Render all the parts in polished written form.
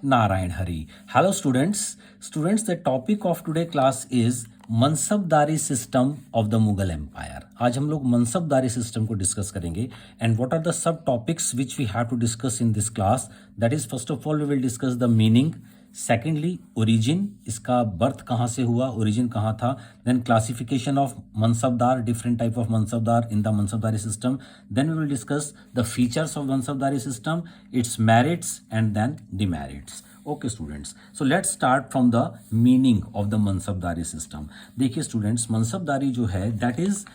Narayan Hari. Hello students. Students, the topic of today class is mansabdari system of the Mughal empire. आज हम लोग mansabdari system को discuss करेंगे and what are the sub topics which we have to discuss in this class. That is first of all we will discuss the meaning. Secondly origin, इसका birth कहाँ से हुआ, origin कहाँ था. Then classification of mansabdar, different type of mansabdar in the mansabdari system. Then we will discuss the features of mansabdari system, its merits and then demerits. Okay students, so let's start from the meaning of the mansabdari system. देखिए students, mansabdari जो है that is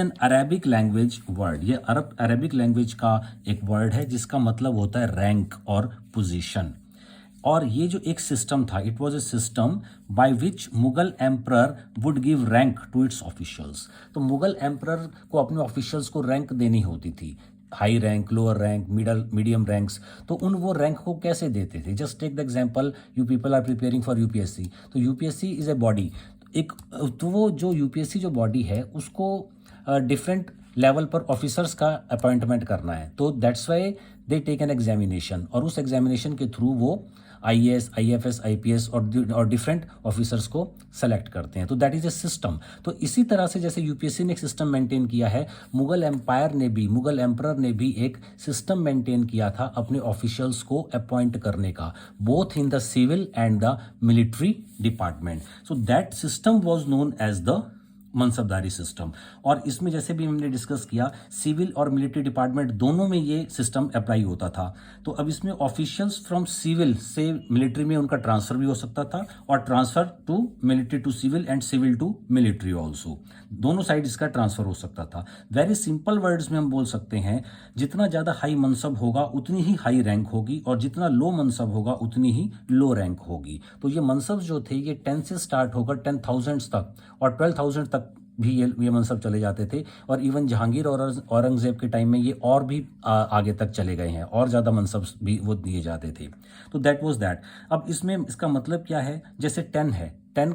an Arabic language word. ये Arabic language का एक word है जिसका मतलब होता है रैंक और पोजीशन. और ये जो एक सिस्टम था, it was a system by which Mughal emperor would give rank to it's officials. तो मुगल एम्परर को अपने ऑफिशियल्स को रैंक देनी होती थी, high rank, lower rank, medium ranks. तो वो रैंक को कैसे देते थे? Just take the example, you people are preparing for UPSC. तो यूपीएससी इज ए बॉडी, तो वो जो यूपीएससी जो बॉडी है उसको डिफरेंट लेवल पर ऑफिसर्स का अपॉइंटमेंट करना है. तो that's why they take an examination, और उस एग्जामिनेशन के थ्रू वो आईएएस, आईएफएस, आईपीएस और डिफरेंट ऑफिसर्स को सेलेक्ट करते हैं. तो दैट इज ए सिस्टम. तो इसी तरह से जैसे यूपीएससी ने एक सिस्टम मेंटेन किया है, मुगल एम्परर ने भी एक सिस्टम मेंटेन किया था अपने ऑफिशियल्स को अपॉइंट करने का, both in the civil and the military department. So that system was known as the mansabdari system. और इसमें जैसे भी हमने डिस्कस किया, सिविल और मिलिट्री डिपार्टमेंट दोनों में ये सिस्टम अप्लाई होता था. तो अब इसमें ऑफिशियल्स फ्रॉम सिविल से मिलिट्री में उनका ट्रांसफर भी हो सकता था, और transfer to military to civil and civil to military also. दोनों साइड इसका ट्रांसफर हो सकता था. वेरी सिंपल वर्ड्स में हम बोल सकते हैं, जितना ज़्यादा हाई मनसब होगा उतनी ही हाई रैंक होगी, और जितना लो मनसब होगा उतनी ही लो रैंक होगी. तो ये मनसब जो थे ये 10 से स्टार्ट होकर 10,000 तक और 12,000 तक भी ये मनसब चले जाते थे. और इवन जहांगीर और औरंगजेब के टाइम में ये और भी आगे तक चले गए हैं, और ज़्यादा मनसब भी वो दिए जाते थे. तो दैट वाज दैट. अब इसमें इसका मतलब क्या है? जैसे 10 है, 10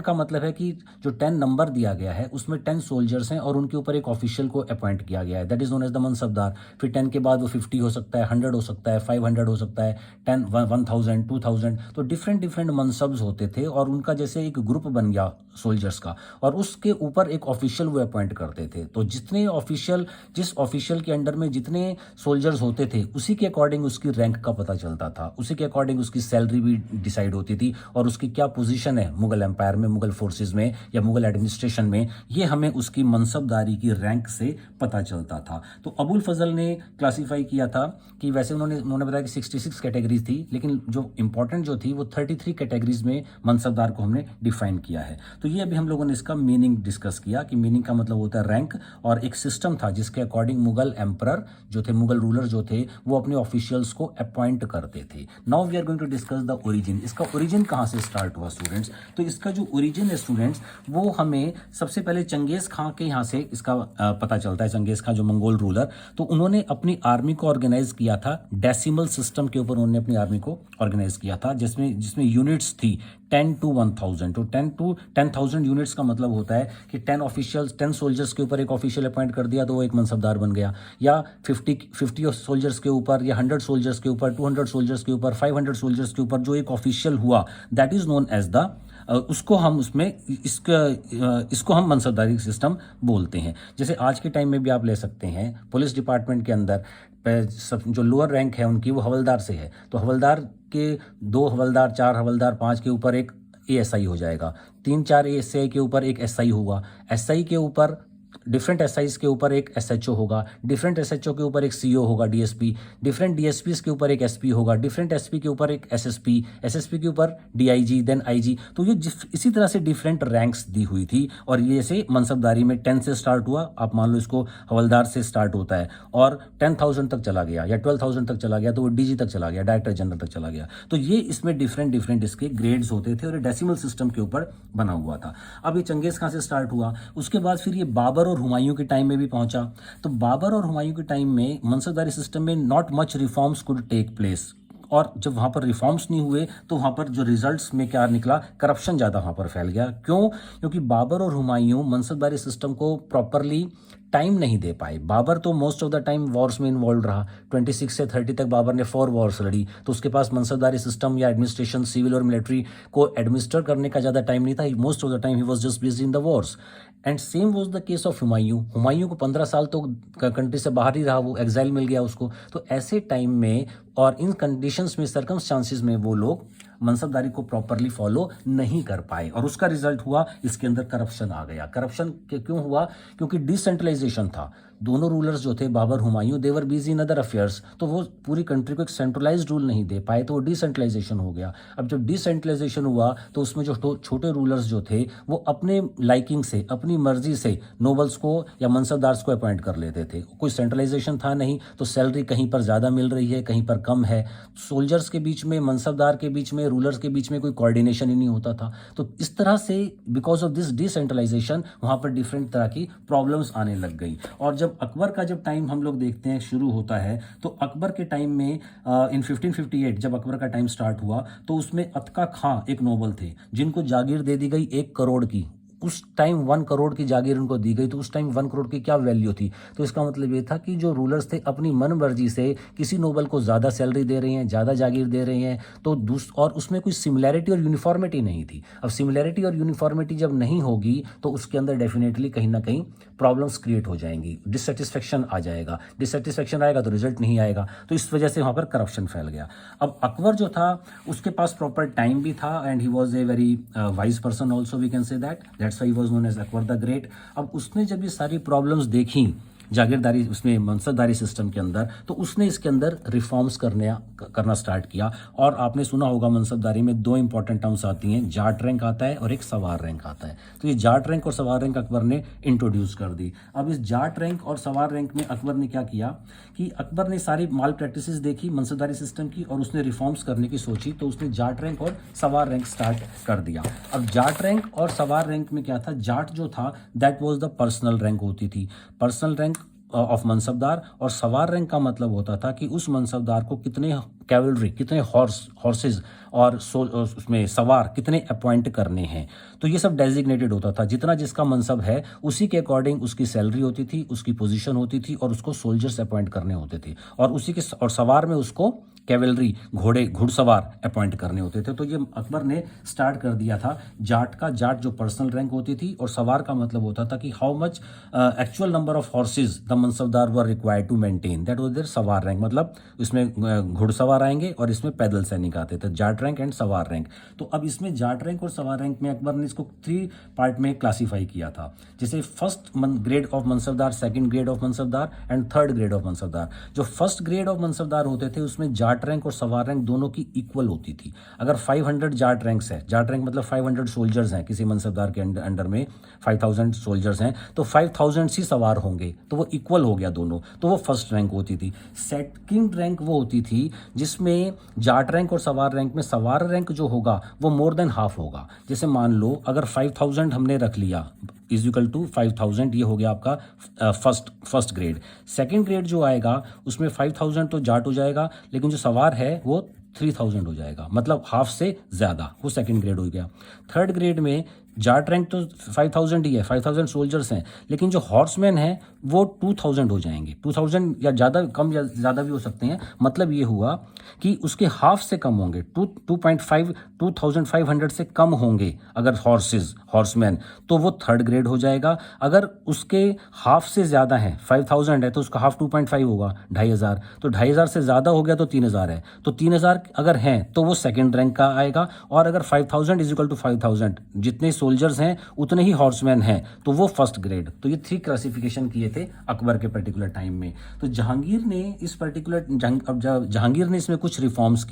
का मतलब है कि जो 10 नंबर दिया गया है उसमें 10 सोल्जर्स हैं और उनके ऊपर एक ऑफिशियल को अपॉइंट किया गया है, that is known as the mansabdar. फिर 10 के बाद वो 50 हो सकता है, 100 हो सकता है, 500 हो सकता है, 10 1000 2000. तो डिफरेंट मनसब्स होते थे, और उनका जैसे एक ग्रुप बन गया सोल्जर्स का, और उसके ऊपर एक ऑफिशियल वो अपॉइंट करते थे. तो जिस ऑफिशियल के अंडर में जितने सोल्जर्स होते थे उसी के अकॉर्डिंग उसकी रैंक का पता चलता था, उसी के अकॉर्डिंग उसकी सैलरी भी डिसाइड होती थी, और उसकी क्या पोजीशन है मुगल एम्पायर में, मुगल फोर्सेस में या मुगल एडमिनिस्ट्रेशन में, ये हमें उसकी मनसबदारी की रैंक से पता चलता था. तो अबुल फजल ने क्लासिफाई किया था कि वैसे उन्होंने बताया कि 66 कैटेगरीज थी, लेकिन जो इंपॉर्टेंट जो थी वो 33 कैटेगरीज में मनसबदार को हमने डिफाइन किया है. तो ये अभी हम लोगों ने इसका मीनिंग डिस्कस किया कि मीनिंग का मतलब होता है रैंक, और एक सिस्टम था जिसके अकॉर्डिंग मुगल एम्परर जो थे, मुगल रूलर जो थे, वो अपने ऑफिशियल्स को अपॉइंट करते थे. Now we are going to discuss the origin. इसका ओरिजिन कहाँ से स्टार्ट हुआ स्टूडेंट्स? तो इसका जो ओरिजिन है स्टूडेंट्स, वो हमें सबसे पहले चंगेज खां के यहाँ से इसका पता चलता है. चंगेज खां जो मंगोल रूलर, तो उन्होंने अपनी आर्मी को ऑर्गेनाइज किया था डेसिमल सिस्टम के ऊपर. उन्होंने अपनी आर्मी को ऑर्गेनाइज किया था जिसमें यूनिट्स थी 10 to 1000. तो 10 to 10,000 यूनिट्स का मतलब होता है कि 10 सोल्जर्स के ऊपर एक ऑफिशियल अपॉइंट कर दिया तो वो एक मनसबदार बन गया, या 50 सोल्जर्स के ऊपर, या 100 सोल्जर्स के ऊपर, 200 सोल्जर्स के ऊपर, 500 सोल्जर्स के ऊपर जो एक ऑफिशियल हुआ, that is known as the उसको हम मनसबदारी सिस्टम बोलते हैं. जैसे आज के टाइम में भी आप ले सकते हैं, पुलिस डिपार्टमेंट के अंदर जो लोअर रैंक है उनकी वो हवलदार से है, तो हवलदार के 2 हवलदार, 4 हवलदार, 5 के ऊपर एक एएसआई हो जाएगा, 3-4 एएसआई के ऊपर एक एसआई होगा, एसआई के ऊपर डिफरेंट एसआईज के ऊपर एक एसएचओ होगा, डिफरेंट एसएचओ के ऊपर एक सीओ होगा, डीएसपी, डिफरेंट डीएसपीज के ऊपर एक एसपी होगा, डिफरेंट एसपी के ऊपर एक एसएसपी, एसएसपी के ऊपर डीआईजी, देन आईजी. तो ये इसी तरह से डिफरेंट रैंक्स दी हुई थी. और ये से मनसबदारी में 10 से स्टार्ट हुआ, आप मान लो इसको हवलदार से स्टार्ट होता है, और 10,000 तक चला गया या 12,000 तक चला गया तो वो डीजी तक चला गया, डायरेक्टर जनरल तक चला गया. तो ये इसमें डिफरेंट इसके ग्रेड्स होते थे, और डेसिमल सिस्टम के ऊपर बना हुआ था. अब ये चंगेज खां से स्टार्ट हुआ, उसके बाद फिर ये बाबर और हुमायूं के टाइम में भी पहुंचा. तो बाबर और हुमायूं के टाइम में मनसबदारी सिस्टम में not much reforms could take place. और जब वहाँ पर रिफॉर्म्स नहीं हुए तो वहाँ पर जो रिजल्ट्स में क्या निकला, करप्शन ज़्यादा वहाँ पर फैल गया। क्यों? क्योंकि बाबर और हुमायूं मनसबदारी सिस्टम को प्रॉपरली टाइम नहीं दे पाए। बाबर तो most of the time Wars में इन्वॉल्व रहा। 26 से 30 तक बाबर ने 4 वॉर्स लड़ी, तो उसके पास मनसबदारी सिस्टम या एडमिनिस्ट्रेशन, सिविल और मिलिट्री को एडमिनिस्टर करने का ज़्यादा टाइम नहीं था। Most of the time he was just busy in the Wars. And same was the case of Humayun. Humayun को 15 साल तो कंट्री से बाहर ही रहा, वो एग्जाइल मिल गया उसको। तो ऐसे टाइम में और इन कंडीशंस में, सर्कमस्टांसिस में वो लोग मनसबदारी को प्रॉपरली फॉलो नहीं कर पाए और उसका रिजल्ट हुआ इसके अंदर करप्शन आ गया। करप्शन क्यों हुआ? क्योंकि डिसेंट्रलाइजेशन था। दोनों रूलर्स जो थे, बाबर हुमायूं, देवर बिजी इन अदर अफेयर्स, तो वो पूरी कंट्री को एक सेंट्रलाइज्ड रूल नहीं दे पाए, तो वो डिसेंट्रलाइजेशन हो गया। अब जब डिसेंट्रलाइजेशन हुआ तो उसमें जो छोटे रूलर्स जो थे वो अपने लाइकिंग से, अपनी मर्जी से नोबल्स को या मनसबदार्स को अपॉइंट कर लेते थे। कोई सेंट्रलाइजेशन था नहीं, तो सैलरी कहीं पर ज़्यादा मिल रही है, कहीं पर कम है। सोल्जर्स के बीच में, मनसबदार के बीच में, रूलर्स के बीच में कोई कोऑर्डिनेशन ही नहीं होता था। तो इस तरह से बिकॉज ऑफ दिस डिसेंट्रलाइजेशन वहाँ पर डिफरेंट तरह की प्रॉब्लम्स आने लग गई। और जब अकबर का जब टाइम हम लोग देखते हैं शुरू होता है, तो अकबर के टाइम में इन 1558 जब अकबर का टाइम स्टार्ट हुआ तो उसमें अतका खां एक नोबल थे जिनको जागीर दे दी गई 1 करोड़ की। उस टाइम 1 करोड़ की जागीर उनको दी गई, तो उस टाइम 1 करोड़ की क्या वैल्यू थी? तो इसका मतलब ये था कि जो रूलर्स थे अपनी मन मर्जी से किसी नोबल को ज़्यादा सैलरी दे रहे हैं, ज़्यादा जागीर दे रहे हैं, तो और उसमें कोई सिमिलैरिटी और यूनिफॉर्मिटी नहीं थी। अब सिमिलैरिटी और यूनिफॉर्मिटी जब नहीं होगी तो उसके अंदर डेफिनेटली कहीं ना कहीं प्रॉब्लम्स क्रिएट हो जाएंगी, डिससेटिस्फेक्शन आ जाएगा। डिससेटिस्फेक्शन आएगा तो रिजल्ट नहीं आएगा, तो इस वजह से वहाँ पर करप्शन फैल गया। अब अकबर जो था उसके पास प्रॉपर टाइम भी था and he was a very wise person also, we can say that's why he was known as Akbar the great. अब उसने जब ये सारी प्रॉब्लम्स देखी जागीरदारी, उसमें मनसबदारी सिस्टम के अंदर, तो उसने इसके अंदर रिफॉर्म्स करना स्टार्ट किया। और आपने सुना होगा मनसबदारी में 2 इंपॉर्टेंट टर्म्स आती हैं, जाट रैंक आता है और एक सवार रैंक आता है। तो ये जाट रैंक और सवार रैंक अकबर ने इंट्रोड्यूस कर दी। अब इस जाट रैंक और सवार रैंक में अकबर ने क्या किया कि अकबर ने सारी माल प्रैक्टिसेस देखी मनसबदारी सिस्टम की और उसने रिफॉर्म्स करने की सोची, तो उसने जाट रैंक और सवार रैंक स्टार्ट कर दिया। अब जाट रैंक और सवार रैंक में क्या था? जाट जो था that was the personal rank होती थी, पर्सनल रैंक ऑफ मनसबदार। और सवार रैंक का मतलब होता था कि उस मनसबदार को कितने कैवलरी, कितने हॉर्सेज और उसमें सवार कितने अपॉइंट करने हैं। तो ये सब डेजिग्नेटेड होता था। जितना जिसका मनसब है उसी के अकॉर्डिंग उसकी सैलरी होती थी, उसकी पोजीशन होती थी और उसको सोल्जर्स अपॉइंट करने होते थे। और उसी के और सवार में उसको कैवलरी, घुड़सवार अपॉइंट करने होते थे। तो ये अकबर ने स्टार्ट कर दिया था जाट का। जाट जो पर्सनल रैंक होती थी और सवार का मतलब होता था कि how much actual number of horses the mansabdar were required to maintain, that was their sawar rank. मतलब इसमें घुड़सवार आएंगे और इसमें पैदल सैनिक आते थे, जाट रैंक एंड सवार रैंक। तो अब इसमें जाट रैंक और सवार रैंक में अकबर ने इसको 3 पार्ट में क्लासीफाई किया था। जैसे first grade of mansabdar, second grade of mansabdar and third grade of mansabdar. जो फर्स्ट ग्रेड ऑफ मनसबदार होते थे उसमें जाट रैंक और सवार रैंक दोनों की इक्वल होती थी। अगर 500 जाट रैंक्स है, जाट रैंक मतलब 500 सोल्जर्स हैं, किसी मनसबदार के अंडर में 5000 सोल्जर्स हैं, तो 5000 ही सवार होंगे, तो वो इक्वल हो गया दोनों, तो वो फर्स्ट रैंक होती थी। सेकंड रैंक वो होती थी जिसमें जाट रैंक और सवार रैंक में सवार रैंक जो होगा वो मोर देन हाफ होगा। जैसे मान लो अगर 5000 हमने रख लिया इज इक्वल टू 5000, ये हो गया आपका फर्स्ट ग्रेड। सेकंड ग्रेड जो आएगा उसमें 5000 तो जाट हो जाएगा, लेकिन जो सवार है वो 3000 हो जाएगा, मतलब हाफ से ज़्यादा, वो सेकंड ग्रेड हो गया। थर्ड ग्रेड में जाट रैंक तो 5000 ही है, 5000 सोल्जर्स हैं, लेकिन जो हॉर्समैन हैं वो 2000 हो जाएंगे। 2000 या ज़्यादा, कम या ज़्यादा भी हो सकते हैं। मतलब ये हुआ कि उसके हाफ से कम होंगे, 2500 से कम होंगे अगर हॉर्समैन, तो वो थर्ड ग्रेड हो जाएगा। अगर उसके हाफ से ज़्यादा है, 5000 है तो उसका हाफ 2.5 होगा, 2500, तो 2500 से ज़्यादा हो गया तो 3000 है, तो 3000 अगर हैं तो वो सेकंड रैंक का आएगा। और अगर 5000 इज इक्वल टू 5000, जितने सोल्जर्स हैं उतने ही हॉर्समैन हैं, तो वो फर्स्ट ग्रेड। तो ये 3 क्लासिफिकेशन किए थे अकबर के पर्टिकुलर टाइम में। तो जहांगीर ने इस पर्टिकुलर जहांगीर ने इसमें कुछ रिफॉर्म्स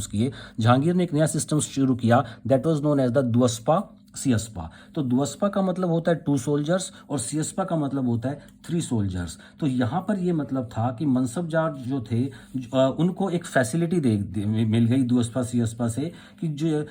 किए। जहांगीर ने एक नया सिस्टम शुरू किया, that was known as the duaspa sihaspa. तो दुअस्पा का मतलब होता है 2 सोल्जर्स और सियस्पा का मतलब होता है 3 सोल्जर्स। तो यहाँ पर ये मतलब था कि मनसबदार जो थे उनको एक फैसिलिटी मिल गई दुअस्पा सियस्पा से कि जो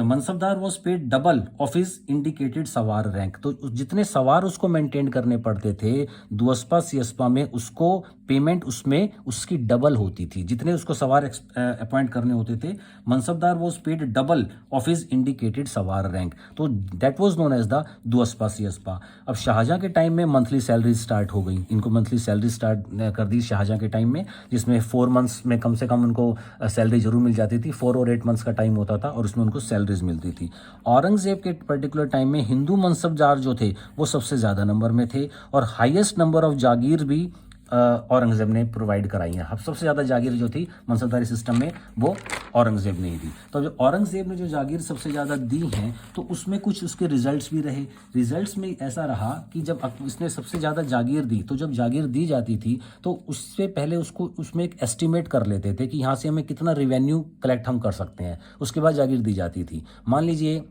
mansabdar was paid double of his indicated sawar rank. तो जितने सवार उसको मेंटेन करने पड़ते थे दुअस्पा सियस्पा में उसको पेमेंट उसमें उसकी डबल होती थी। जितने उसको सवार अपॉइंट करने होते थे, mansabdar was paid double of his indicated sawar rank. तो that was known as the duaspa sihaspa. अब शाहजहां के टाइम में मंथली सैलरी स्टार्ट हो गई, इनको मंथली सैलरी स्टार्ट कर दी शाहजहां के टाइम में, जिसमें 4 मंथ्स में कम से कम उनको सैलरी जरूर मिल जाती थी। 4 और 8 मंथ्स का टाइम होता था और उसमें उनको सैलरीज मिलती थी। औरंगजेब के पर्टिकुलर टाइम में हिंदू मनसबदार जो थे वो सबसे ज़्यादा नंबर में थे और हाईएस्ट नंबर ऑफ जागीर भी औरंगजेब ने प्रोवाइड कराई है। अब सबसे ज़्यादा जागीर जो थी मनसबदारी सिस्टम में वो औरंगजेब ने ही दी। तो जो औरंगजेब ने जो जागीर सबसे ज़्यादा दी हैं तो उसमें कुछ उसके रिजल्ट्स भी रहे। रिजल्ट्स में ऐसा रहा कि जब इसने सबसे ज़्यादा जागीर दी तो जब जागीर दी जाती थी तो उससे पहले उसको उसमें एक एस्टिमेट कर लेते थे कि यहाँ से हमें कितना रिवेन्यू कलेक्ट हम कर सकते हैं, उसके बाद जागीर दी जाती थी। मान लीजिए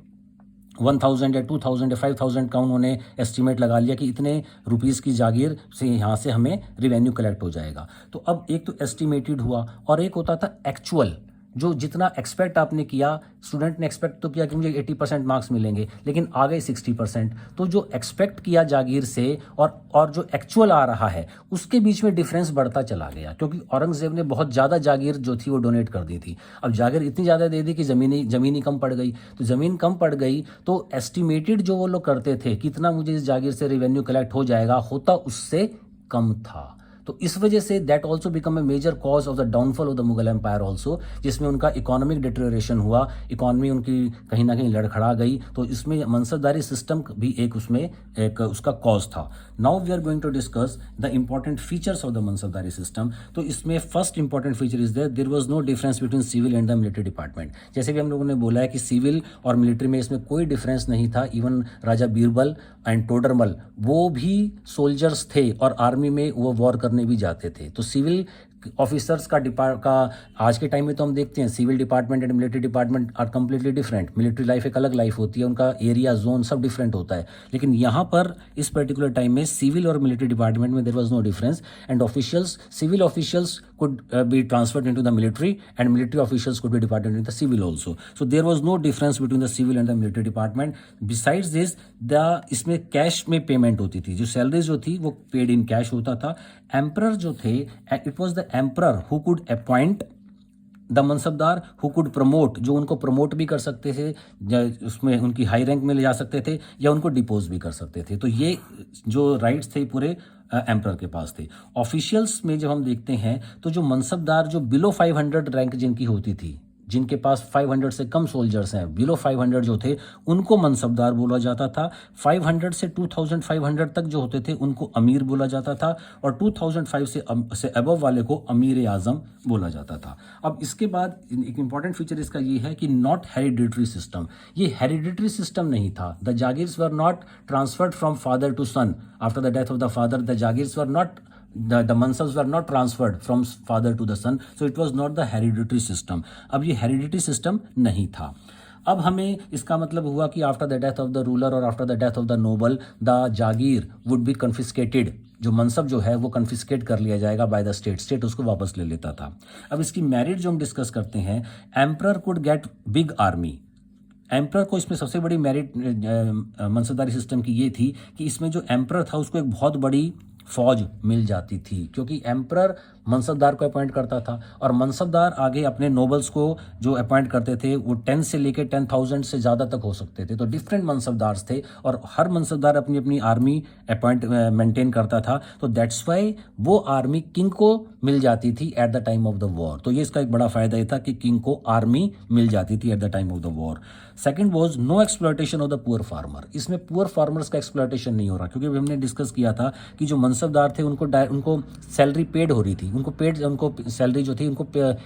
1000 या 2000 या 5000 का उन्होंने एस्टिमेट लगा लिया कि इतने रुपीज़ की जागीर से यहाँ से हमें रिवेन्यू कलेक्ट हो जाएगा। तो अब एक तो एस्टिमेटेड हुआ और एक होता था एक्चुअल, जो जितना एक्सपेक्ट आपने किया, स्टूडेंट ने एक्सपेक्ट तो किया कि मुझे 80% मार्क्स मिलेंगे, लेकिन आ गए 60%। तो जो एक्सपेक्ट किया जागीर से और जो एक्चुअल आ रहा है उसके बीच में डिफरेंस बढ़ता चला गया, क्योंकि औरंगजेब ने बहुत ज़्यादा जागीर जो थी वो डोनेट कर दी थी। अब जागीर इतनी ज़्यादा दे दी कि ज़मीनी कम पड़ गई। तो ज़मीन कम पड़ गई तो एस्टिमेटेड जो वो लोग करते थे कितना मुझे इस जागीर से रेवेन्यू कलेक्ट हो जाएगा, होता उससे कम था। तो इस वजह से that also become a major cause of the downfall of the Mughal empire also, जिसमें उनका इकोनॉमिक डिटेरियोरेशन हुआ, इकोनॉमी उनकी कहीं ना कहीं लड़खड़ा गई। तो इसमें मनसबदारी सिस्टम भी एक उसमें एक उसका कॉज था। Now we are going to discuss the important features of the mansabdari system. तो इसमें first important feature is there was no difference between civil and the military department. जैसे कि हम लोगों ने बोला है कि सिविल और मिलिट्री में इसमें कोई डिफरेंस नहीं था। Even Raja Birbal and Todarmal वो भी सोल्जर्स थे और आर्मी में वो वॉर करने भी जाते थे। तो सिविल ऑफिसर्स का आज के टाइम में तो हम देखते हैं civil department and military department are completely different. Military life एक अलग लाइफ होती है, उनका एरिया जोन सब डिफरेंट होता है। लेकिन यहाँ पर इस पर्टिकुलर टाइम में सिविल और मिलिट्री डिपार्टमेंट में there was no difference and officials, civil officials could be transferred into the military and military officials could be departed into the civil also. So there was no difference between the civil and the military department. Besides this, इसमें cash में payment होती थी, जो salary जो थी वो paid in cash होता था। एम्परर जो थे, it was the emperor who could appoint the mansabdar, who could promote, जो उनको प्रमोट भी कर सकते थे, उसमें उनकी हाई रैंक में ले जा सकते थे या उनको डिपोज भी कर सकते थे। तो ये जो राइट्स थे पूरे एम्परर के पास थे। ऑफिशियल्स में जब हम देखते हैं तो जो मनसबदार जो बिलो 500 रैंक जिनकी होती थी, जिनके पास 500 से कम सोल्जर्स हैं, बिलो 500 जो थे उनको मनसबदार बोला जाता था। 500 से 2500 तक जो होते थे उनको अमीर बोला जाता था और 2005 से अबव वाले को अमीर आजम बोला जाता था। अब इसके बाद एक इंपॉर्टेंट फीचर इसका ये है कि नॉट हेरिडिटरी सिस्टम। ये हेरिडिटरी सिस्टम नहीं था। The jagirs were not transferred from father to son after the death of the father. The jagirs were not the mansabs were not transferred from father to the son, so it was not the hereditary system. अब ये hereditary system नहीं था। अब हमें इसका मतलब हुआ कि after the death of the ruler और after the death of the noble the jagir would be confiscated. जो मनसब जो है वो कन्फिस्केट कर लिया जाएगा बाय द स्टेट, स्टेट उसको वापस ले लेता था। अब इसकी मेरिट जो हम डिस्कस करते हैं, emperor could get big army. Emperor को इसमें सबसे बड़ी मेरिट मनसबदारी सिस्टम की ये थी कि इसमें जो एम्परर था उसको एक बहुत बड़ी फौज मिल जाती थी, क्योंकि एम्परर मनसबदार को अपॉइंट करता था और मनसबदार आगे अपने नोबल्स को जो अपॉइंट करते थे वो 10 से लेकर 10,000 से ज़्यादा तक हो सकते थे। तो डिफरेंट मनसबदार्स थे और हर मनसबदार अपनी अपनी आर्मी मेंटेन करता था। तो दैट्स वाई वो आर्मी किंग को मिल जाती थी at the time of the war. तो ये इसका एक बड़ा फायदा ये था कि किंग को आर्मी मिल जाती थी at the time of the war. Second was no exploitation of the poor farmer. इसमें पुअर फार्मर्स का एक्सप्लॉयटेशन नहीं हो रहा, क्योंकि हमने डिस्कस किया था कि जो मनसबदार थे उनको सैलरी पेड हो रही थी, उनको सैलरी जो थी उनको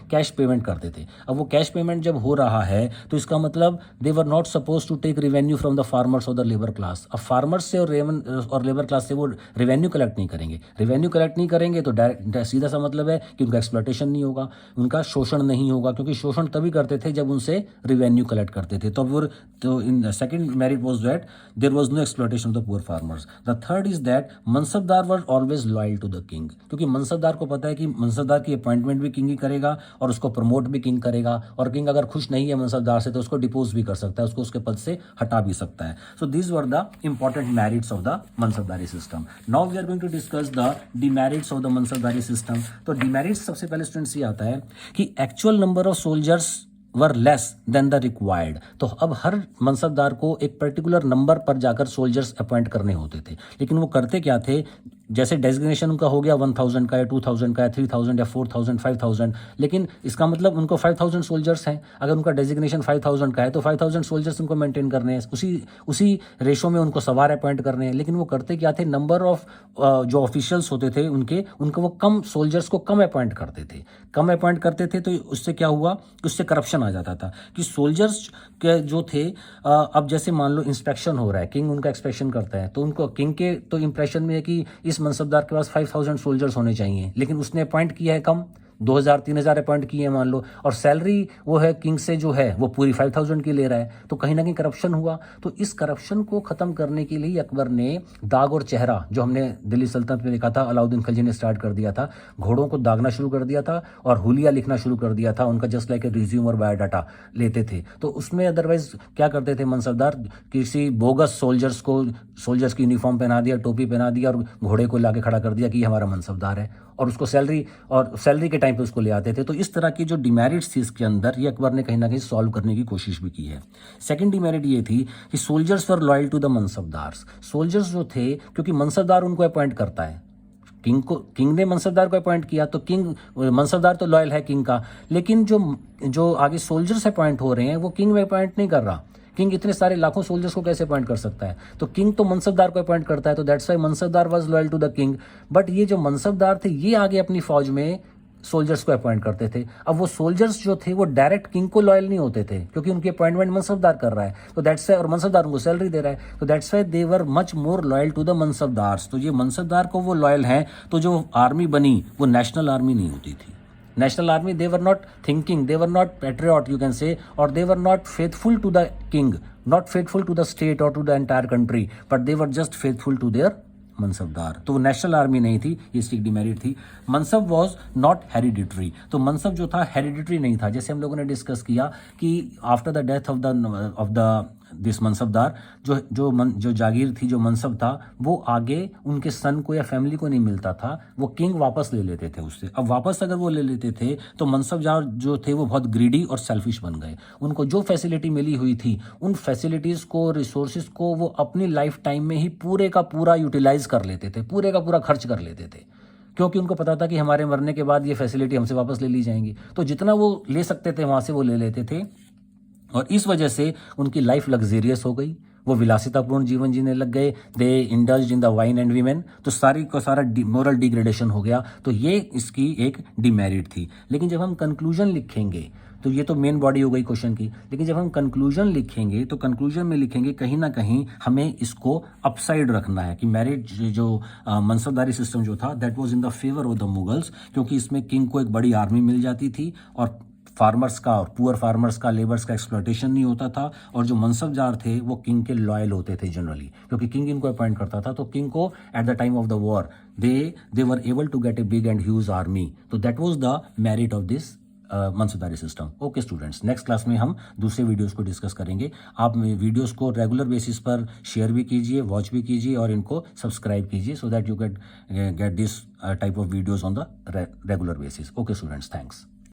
कैश पेमेंट करते थे। अब वो कैश पेमेंट जब हो रहा है तो इसका मतलब they were not suppose to take revenue from the farmers और द लेबर क्लास। अब फार्मर्स से और लेबर क्लास से वो रेवेन्यू कलेक्ट नहीं करेंगे। रेवेन्यू कलेक्ट नहीं करेंगे तो डायरेक्ट सीधा सा मतलब है कि उनका एक्सप्लॉयटेशन नहीं होगा, उनका शोषण नहीं होगा, क्योंकि शोषण तभी करते थे जब उनसे रेवेन्यू कलेक्ट करते थे। तो in second merit was that there was no exploitation of the poor farmers. The third is that mansabdar were always loyal to the king, क्योंकि मनसबदार को पता है कि मनसबदार की अपॉइंटमेंट भी किंग ही करेगा और उसको प्रमोट भी किंग करेगा, और किंग अगर खुश नहीं है मनसबदार से तो उसको डिपोज भी कर सकता है, उसको उसके पद से हटा भी सकता है. So these were the important merits of the mansabdari system. Now we are going to discuss the demerits of the mansabdari system. तो डिमेरिट्स सबसे पहले स्टूडेंट्स ये आता है कि actual number of soldiers were less than the required. तो अब हर मनसबदार को एक पर्टिकुलर नंबर पर जाकर सोल्जर्स अपॉइंट करने होते थे, लेकिन वो करते क्या थे, जैसे डेजिग्नेशन उनका हो गया 1000 का या 2000 का या 3000 या 4000 5000, लेकिन इसका मतलब उनको 5000 सोल्जर्स हैं. अगर उनका डेजिग्नेशन 5000 का है तो 5000 सोल्जर्स उनको मेंटेन करने हैं, उसी रेशो में उनको सवार अपॉइंट करने हैं. लेकिन वो करते क्या थे, नंबर ऑफ जो ऑफिशियल्स होते थे उनको वो कम सोल्जर्स को कम अपॉइंट करते थे. तो उससे क्या हुआ, उससे करप्शन आ जाता था कि सोल्जर्स के जो थे, अब जैसे मान लो इंस्पेक्शन हो रहा है, किंग उनका इंस्पेक्शन करता है, तो उनको किंग के तो इंप्रेशन में है कि इस मनसबदार के पास 5000 सोल्जर्स होने चाहिए, लेकिन उसने अपॉइंट किया है कम, 2000-3000 अपॉइंट किए हैं मान लो, और सैलरी वो है किंग से जो है वो पूरी 5000 की ले रहा है. तो कहीं ना कहीं करप्शन हुआ. तो इस करप्शन को खत्म करने के लिए अकबर ने दाग और चेहरा, जो हमने दिल्ली सल्तनत में लिखा था, अलाउद्दीन खिलजी ने स्टार्ट कर दिया था, घोड़ों को दागना शुरू कर दिया था और हुलिया लिखना शुरू कर दिया था, उनका जस्ट लाइक ए रिज्यूम और बायोडाटा लेते थे. तो उसमें अदरवाइज क्या करते थे मनसबदार, किसी बोगस सोल्जर्स की यूनिफॉर्म पहना दिया, टोपी पहना दिया और घोड़े को लाके खड़ा कर दिया कि ये हमारा मनसबदार है, और उसको सैलरी के टाइम पे उसको ले आते थे. तो इस तरह की जो डिमेरिट्स थी इसके अंदर, ये अकबर ने कहीं ना कहीं सॉल्व करने की कोशिश भी की है. सेकंड डिमेरिट ये थी कि soldiers were loyal to the mansabdars. Soldiers जो थे, क्योंकि मनसबदार उनको अपॉइंट करता है, किंग ने मनसबदार को अपॉइंट किया तो मनसबदार तो लॉयल है किंग का, लेकिन जो आगे सोल्जर्स अपॉइंट हो रहे हैं वो किंग में अपॉइंट नहीं कर रहा. किंग इतने सारे लाखों सोल्जर्स को कैसे अपॉइंट कर सकता है, तो किंग तो मनसबदार को अपॉइंट करता है. तो that's why mansabdar was loyal to the king. But ये जो मनसबदार थे ये आगे अपनी फौज में सोल्जर्स को अपॉइंट करते थे. अब वो सोल्जर्स जो थे वो डायरेक्ट किंग को लॉयल नहीं होते थे, क्योंकि उनकी अपॉइंटमेंट मनसबदार कर रहा है, तो दैट्स व्हाई, और मनसबदार उनको सैलरी दे रहा है, तो that's why they were much more loyal to the mansabdars. तो ये मनसबदार को वो लॉयल हैं. तो जो आर्मी बनी वो नेशनल आर्मी नहीं होती थी. National army, they were not thinking, they were not patriot, you can say, or they were not faithful to the king, not faithful to the state or to the entire country, but they were just faithful to their mansabdar. तो वो national army नहीं थी, ये इसकी demerit थी. मनसब was not hereditary. तो मनसब जो था हेरिडिटरी नहीं था. जैसे हम लोगों ने डिस्कस किया कि after the death of the this mansabdar, जो जागीर थी, जो मनसब था, वो आगे उनके सन को या फैमिली को नहीं मिलता था, वो किंग वापस ले लेते थे उससे. अब वापस अगर वो ले लेते थे तो मनसबदार जो थे वो बहुत ग्रीडी और सेल्फिश बन गए. उनको जो फैसिलिटी मिली हुई थी, उन फैसिलिटीज़ को, रिसोर्सेज को वो अपनी लाइफ टाइम में ही पूरे का पूरा यूटिलाइज कर लेते थे, पूरे का पूरा खर्च कर लेते थे, क्योंकि उनको पता था कि हमारे मरने के बाद ये फैसिलिटी हमसे वापस ले ली जाएंगी. तो जितना वो ले सकते थे वहाँ से वो ले लेते थे, और इस वजह से उनकी लाइफ लग्जेरियस हो गई, वो विलासितापूर्ण जीवन जीने लग गए. They indulged in the wine and women. तो सारा मोरल डिग्रेडेशन हो गया. तो ये इसकी एक डिमेरिट थी. लेकिन जब हम कंक्लूजन लिखेंगे, तो ये तो मेन बॉडी हो गई क्वेश्चन की, लेकिन जब हम कंक्लूजन लिखेंगे तो कंक्लूजन में लिखेंगे कहीं ना कहीं हमें इसको अपसाइड रखना है कि मैरिट जो मनसबदारी सिस्टम जो था that was in the favour of the Mughals, क्योंकि इसमें किंग को एक बड़ी आर्मी मिल जाती थी और फार्मर्स का और पुअर फार्मर्स का, लेबर्स का एक्सप्लॉयटेशन नहीं होता था. और जो मनसबदार थे वो किंग के लॉयल होते थे जनरली, क्योंकि किंग इनको अपॉइंट करता था. तो किंग को at the time of the war they were able to get a big and huge army. तो that was the merit of this mansabdari system. Okay students, next class में हम दूसरे वीडियोस को डिस्कस करेंगे. आप वीडियोस को regular basis पर share भी कीजिए, वॉच भी कीजिए और इनको सब्सक्राइब कीजिए, so that you get this type of videos on the regular basis. Okay students, thanks.